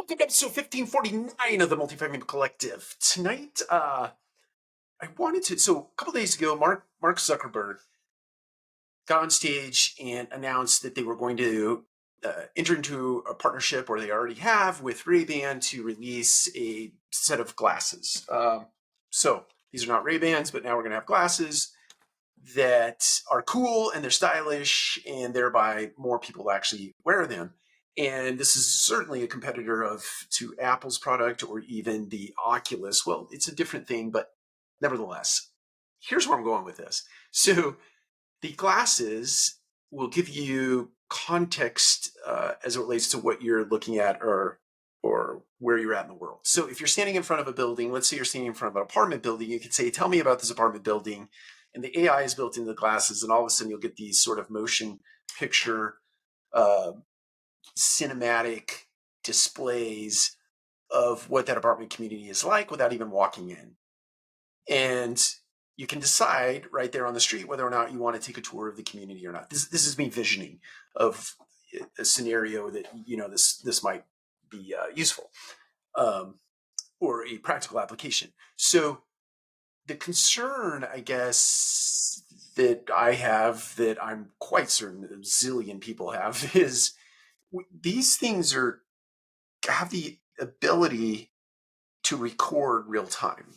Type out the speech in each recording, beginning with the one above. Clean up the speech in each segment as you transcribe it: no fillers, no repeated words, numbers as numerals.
Welcome to episode 1549 of the Multifamily Collective. Tonight, I wanted to. So, a couple days ago, Mark Zuckerberg got on stage and announced that they were going to enter into a partnership, or they already have, with RayBan to release a set of glasses. So, these are not RayBans, but now we're going to have glasses that are cool and they're stylish, and thereby more people actually wear them. And this is certainly a competitor to Apple's product or even the Oculus. Well, it's a different thing, but nevertheless, here's where I'm going with this. So the glasses will give you context as it relates to what you're looking at or where you're at in the world. So if you're standing in front of a building, let's say you're standing in front of an apartment building, you could say, tell me about this apartment building. And the AI is built into the glasses, and all of a sudden you'll get these sort of motion picture cinematic displays of what that apartment community is like without even walking in. And you can decide right there on the street whether or not you want to take a tour of the community or not. This is me visioning of a scenario that, this might be useful or a practical application. So the concern, I guess, that I have, that I'm quite certain a zillion people have, is these things have the ability to record real time.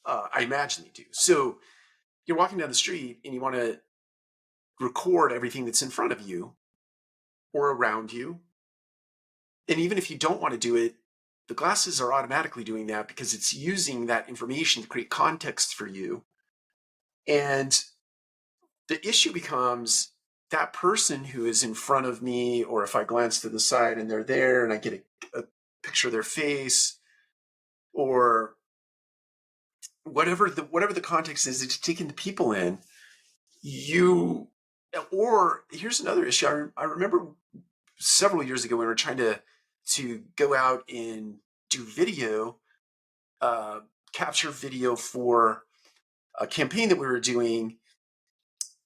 I imagine they do. So you're walking down the street and you want to record everything that's in front of you or around you. And even if you don't want to do it, the glasses are automatically doing that because it's using that information to create context for you. And the issue becomes that person who is in front of me, or if I glance to the side and they're there and I get a picture of their face, or whatever the context is, it's taking the people in. Or here's another issue. I remember several years ago we were trying to go out and do video, capture video for a campaign that we were doing.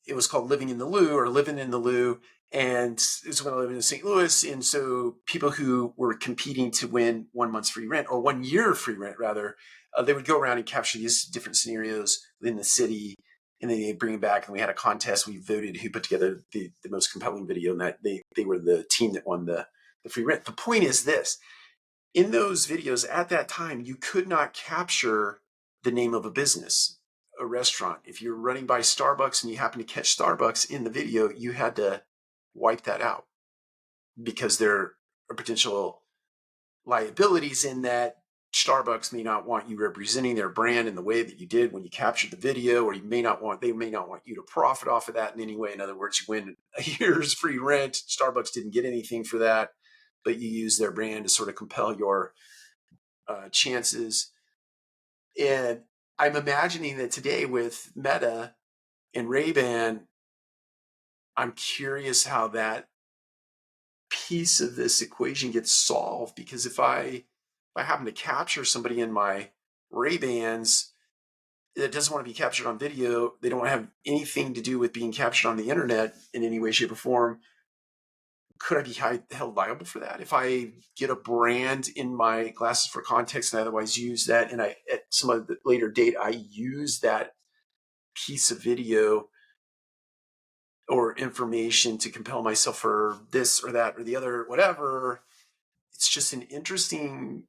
It was called Living in the Lou, or Living in the Lou. And it's when I lived in St. Louis. And so people who were competing to win 1 month's free rent, or 1 year free rent rather, they would go around and capture these different scenarios within the city. And then they'd bring it back, and we had a contest. We voted who put together the most compelling video, and that they were the team that won the free rent. The point is this: in those videos at that time, you could not capture the name of a business, a restaurant. If you're running by Starbucks and you happen to catch Starbucks in the video, you had to wipe that out because there are potential liabilities in that. Starbucks may not want you representing their brand in the way that you did when you captured the video, or they may not want you to profit off of that in any way. In other words, you win a year's free rent. Starbucks didn't get anything for that, but you use their brand to sort of compel your chances. And I'm imagining that today with Meta and RayBan, I'm curious how that piece of this equation gets solved, because if I happen to capture somebody in my RayBans that doesn't want to be captured on video, they don't have anything to do with being captured on the internet in any way, shape, or form, could I be held liable for that? If I get a brand in my glasses for context and I otherwise use that, and at some of the later date, I use that piece of video or information to compel myself for this or that or the other, whatever, it's just an interesting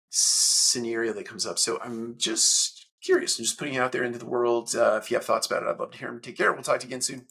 scenario that comes up. So I'm just curious. I'm just putting it out there into the world. If you have thoughts about it, I'd love to hear them. Take care. We'll talk to you again soon.